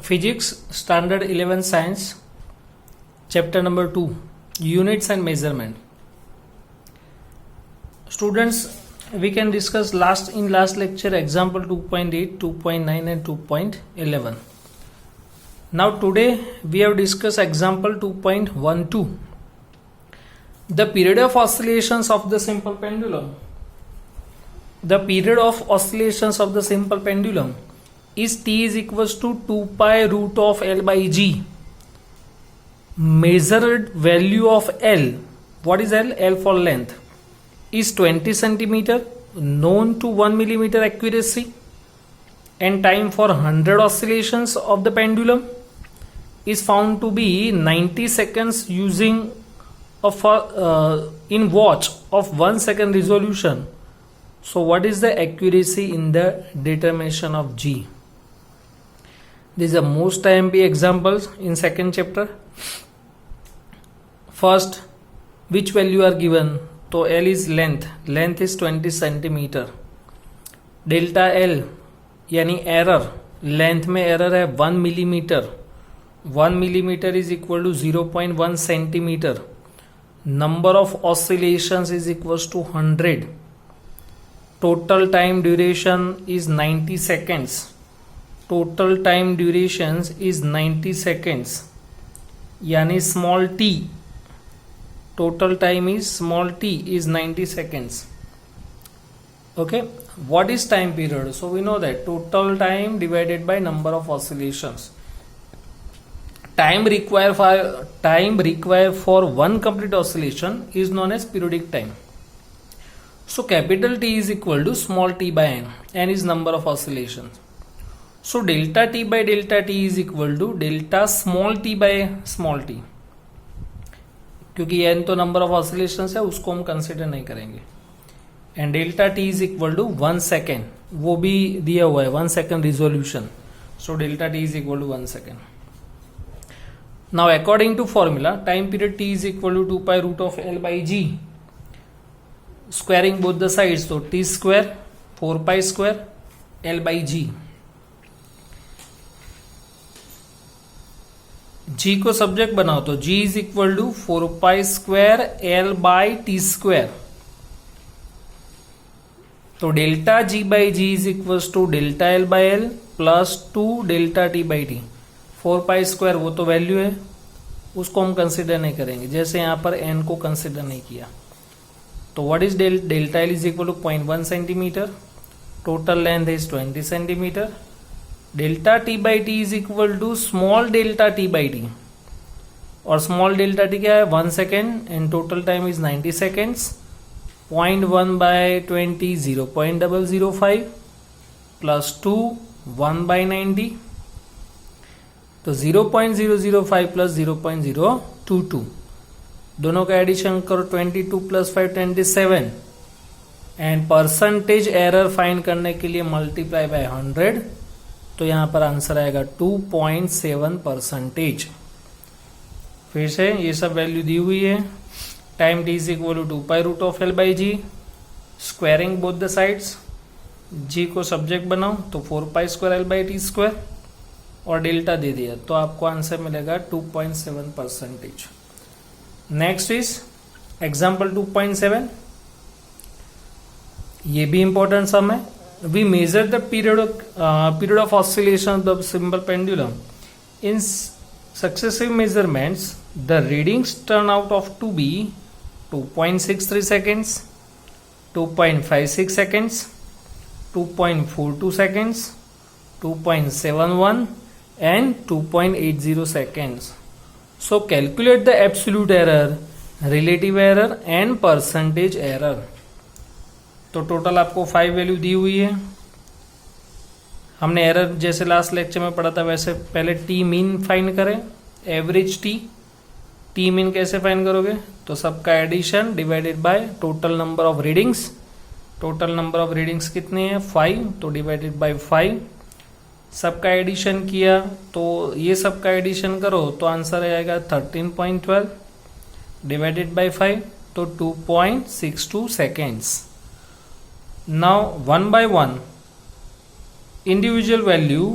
Physics Standard 11 Science Chapter number 2 Units and Measurement. Students, we can discuss last lecture example 2.8, 2.9 and 2.11. Now today we have discussed example 2.12. The period of oscillations of the simple pendulum. The period of oscillations of the simple pendulum is t is equals to 2 pi root of L by G. Measured value of L, what is L? L for length, is 20 centimeter, known to 1 millimeter accuracy, and time for 100 oscillations of the pendulum is found to be 90 seconds using in watch of 1 second resolution. So what is the accuracy in the determination of G? These are most IMP examples in second chapter. First, which value are given? So L is length is 20 centimeter. Delta L यानी error, length में error है 1 millimeter. 1 millimeter is equal to 0.1 centimeter. Number of oscillations is equals to 100. Total time duration is 90 seconds. Total time durations is 90 seconds. यानी small t. Total time is small t is 90 seconds. Okay. What is time period? So we know that total time divided by number of oscillations. Time required for one complete oscillation is known as periodic time. So capital T is equal to small t by n. N is number of oscillations. So delta t by delta t is equal to delta small t by small t. क्योंकि n तो number of oscillations है, उसको हम consider नहीं करेंगे. And delta t is equal to 1 second, वो भी दिया हुआ है 1 second resolution. So delta t is equal to 1 second. Now according to formula time period t is equal to 2 pi root of L by G. Squaring both the sides, तो t square 4 pi square L by G. G को subject बनाओ तो G is equal to 4 pi square L by T square. तो delta G by G is equal to delta L by L plus 2 delta T by T. 4 pi square वो तो value है, उसको हम consider नहीं करेंगे, जैसे यहां पर n को कंसिडर नहीं किया. तो what is delta L is equal to 0.1 centimetre. Total length is 20 centimetre. Delta T by T is equal to small delta T by T, और स्मॉल डेल्टा टी क्या है 1 second, and total time is 90 seconds. 0.1 by 20 0.005 plus 2 1 by 90, तो 0.005 plus 0.022, दोनों का addition करो 22 plus 5 27, and percentage error find करने के लिए मल्टीप्लाई बाय 100. तो यहां पर आंसर आएगा 2.7%. फिर से ये सब वैल्यू दी हुई है. Time t is equal to 2 pi root of L by G. Squaring both the sides, G को सब्जेक्ट बनाओ तो 4 pi square L by T square, और डेल्टा दे दिया तो आपको आंसर मिलेगा 2.7%. Next is example 2.7. ये भी इंपॉर्टेंट सम है. We measure the period of oscillation of the simple pendulum. In successive measurements, the readings turn out to be 2.63 seconds, 2.56 seconds, 2.42 seconds, 2.71 and 2.80 seconds. So calculate the absolute error, relative error and percentage error. तो total आपको 5 value दी हुई है. हमने error जैसे last lecture में पढ़ा था वैसे पहले टी मीन फाइंड करें. एवरेज टी मीन कैसे फाइंड करोगे? तो सबका addition divided by total number of readings. Total number of readings कितने हैं 5, तो डिवाइडेड बाय 5. सबका एडिशन किया तो ये सबका एडिशन करो तो आंसर आएगा 13.12 डिवाइडेड बाय 5, तो 2.62 seconds. Now one by one individual value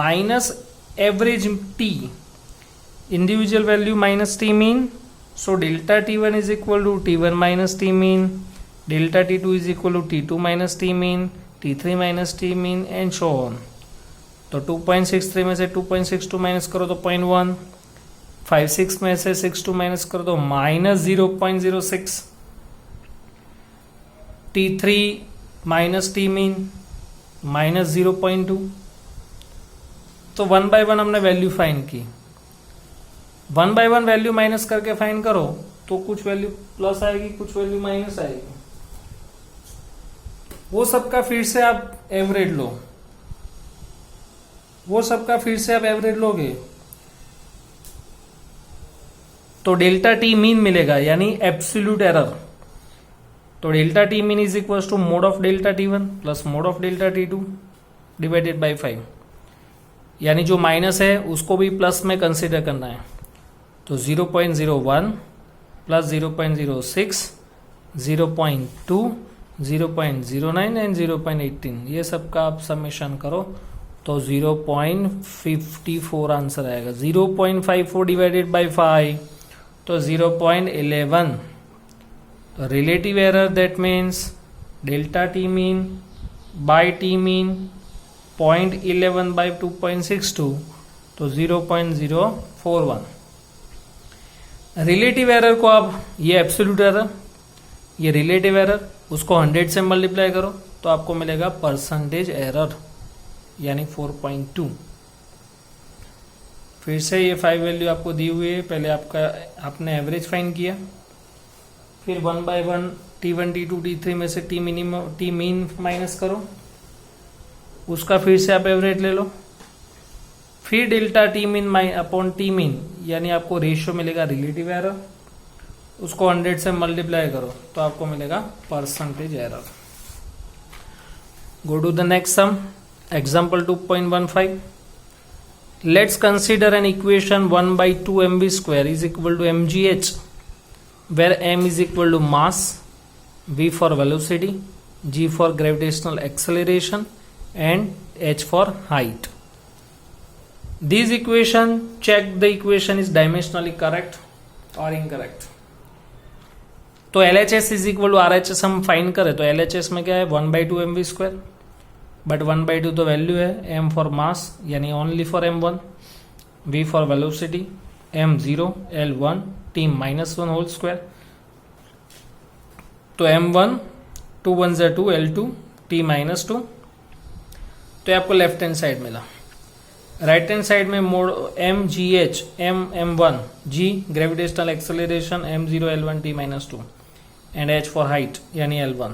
minus average t, individual value minus t mean. So delta t1 is equal to t1 minus t mean, delta t2 is equal to t2 minus t mean, t3 minus t mean and so on. तो 2.63 में से 2.62 minus करो तो 0.1, 56 में से 62 minus करो तो minus 0.06, t3 minus T mean minus 0.2. तो 1 बाय 1 हमने वैल्यू फाइंड की. 1 बाय 1 वैल्यू माइनस करके फाइंड करो तो कुछ वैल्यू प्लस आएगी, कुछ वैल्यू माइनस आएगी. वो सबका फिर से आप एवरेज लो, वो सबका फिर से आप एवरेज लोगे तो डेल्टा टी मीन मिलेगा, यानी एब्सोल्यूट एरर. तो delta T mean is equal to mod of delta T one plus mod of delta T two divided by 5, यानी जो माइनस है उसको भी प्लस में कंसिडर करना है. तो 0.01 प्लस 0.06, 0.2, 0.09 एंड 0.18, ये सबका आप समेशन करो तो 0.54 आंसर आएगा. 0.54 डिवाइडेड बाई 5 तो 0.11. तो relative error that means delta T mean by T mean 0.11 by 2.62 तो 0.041. रिलेटिव एरर को आप, ये एब्सोल्यूट एरर, ये रिलेटिव एरर, उसको 100 से मल्टीप्लाई करो तो आपको मिलेगा परसेंटेज एरर, यानी 4.2. फिर से ये 5 वैल्यू आपको दी हुई है. पहले आपने एवरेज फाइंड किया, फिर 1 बाय 1 t1 t2 t3 में से t minimum t mean minus करो, उसका फिर से आप एवरेज ले लो, फिर delta T mean upon T mean, यानी आपको रेशियो मिलेगा रिलेटिव एरर, उसको 100 से मल्टीप्लाई करो तो आपको मिलेगा percentage error. Go to the next sum. Example 2.15. Let's consider an equation 1 by 2 mv square is equal to mgh, where m is equal to mass, v for velocity, g for gravitational acceleration and h for height. This equation, check the equation is dimensionally correct or incorrect. तो LHS is equal to RHS हम find करें तो LHS में क्या है 1 by 2 mv square, but 1 by 2 तो value है. m for mass यानी only for m1, v for velocity m0, l1, t -1 whole square. तो m1 2 1 ज़ा 2, l2 t -2. तो आपको लेफ्ट हैंड साइड मिला. राइट हैंड साइड में mode m g h, m m1, g gravitational acceleration m0 l1 t -2 and h for height यानी l1.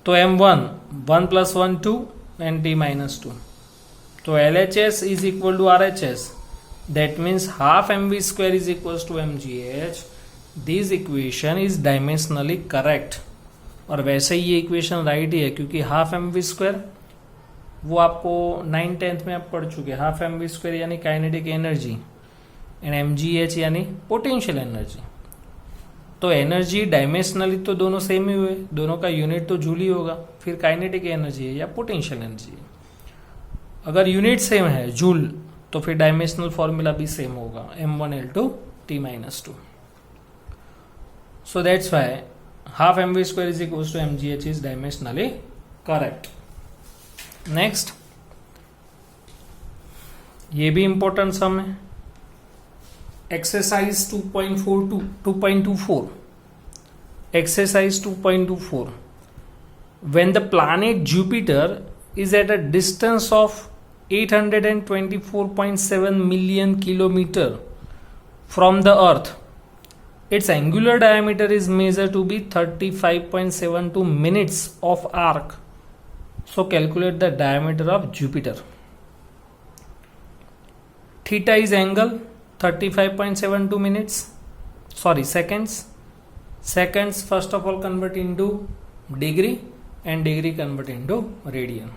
तो m1 1 + 1 2 and t -2. तो LHS is equal to RHS. That means half mv square is equals to mgh. This equation is dimensionally correct. और वैसे ही ये equation right ही है क्योंकि half mv square वो आपको 9th-10th में आप पढ़ चुके. हाफ mv स्क्वायर यानी काइनेटिक एनर्जी एंड mgh यानी पोटेंशियल एनर्जी. तो एनर्जी डायमेंशनली तो दोनों सेम ही हुए, दोनों का यूनिट तो जूल ही होगा. फिर काइनेटिक एनर्जी है या पोटेंशियल एनर्जी है. अगर यूनिट सेम है जूल तो फिर डायमेंशनल फॉर्मूला भी सेम होगा m1l2 t -2. So that's why half mv square is equals to mgh is dimensionally correct. Next, ये भी इंपॉर्टेंट सम है. Exercise 2.24. Exercise 2.24. When the planet Jupiter is at a distance of 824.7 million kilometer from the Earth, its angular diameter is measured to be 35.72 minutes of arc. So calculate the diameter of Jupiter. Theta is angle, 35.72 minutes, seconds. Seconds first of all convert into degree and degree convert into radian.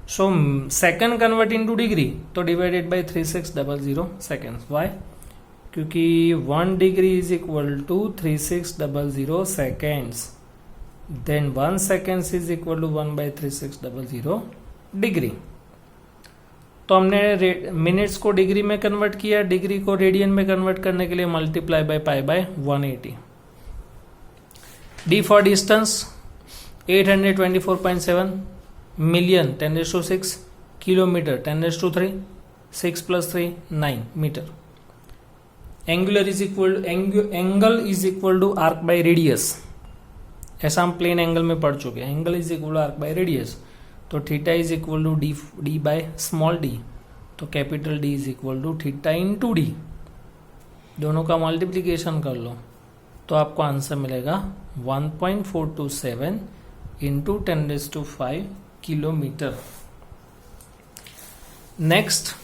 So second convert into degree तो divided by 3600 seconds. Why? क्योंकि 1 degree is equal to 3600 seconds. Then 1 seconds is equal to 1 by 3600 degree. तो हमने minutes को degree में convert किया, degree को radian में convert करने के लिए multiply by pi by 180. D for distance 824.7 million 10⁶, kilometer 10�3, 6 plus 3 9 meter. Angle is equal to arc by radius. ऐसा हम प्लेन एंगल में पढ़ चुके हैं. Angle is equal to arc by radius. तो theta is equal to D by small D. तो capital D is equal to theta into D. दोनों का मल्टीप्लीकेशन कर लो तो आपको आंसर मिलेगा 1.427 into 10⁵ kilometre. Next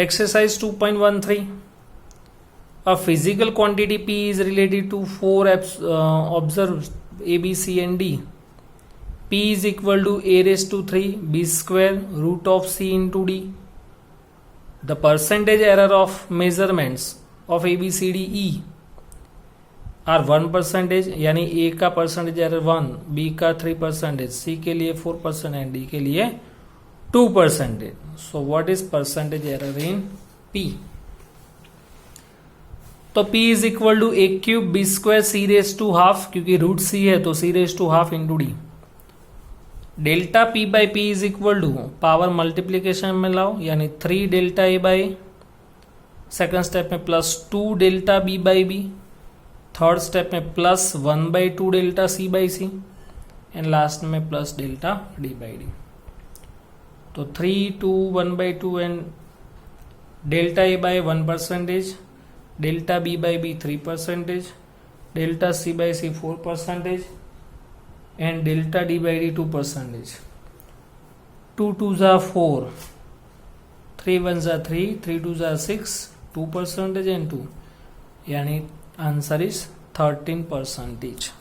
exercise 2.13. A physical quantity P is related to 4 observed A, B, C and D. P is equal to A raised to 3 B square root of C into D. The percentage error of measurements of A, B, C, D, E are 1%, यानी A का percentage error 1, B का 3%, C के लिए 4% and D के लिए 2%. So what is percentage error in P? तो P is equal to A cube B square C raised to half, क्योंकि root C है तो C raised to half into D. Delta P by P is equal to power multiplication में लाओ, यानी 3 delta A by second step में plus 2 delta B by B, third step में plus 1/2 delta C by C and last में plus delta D by D. तो 3, 2, 1/2 and delta A by 1%, delta B by B 3%, delta C by C 4% and delta D by D 2%. 2 2s are 4, 3 1s are 3, 3 2s are 6, 2% and 2, यानी answer is 13%.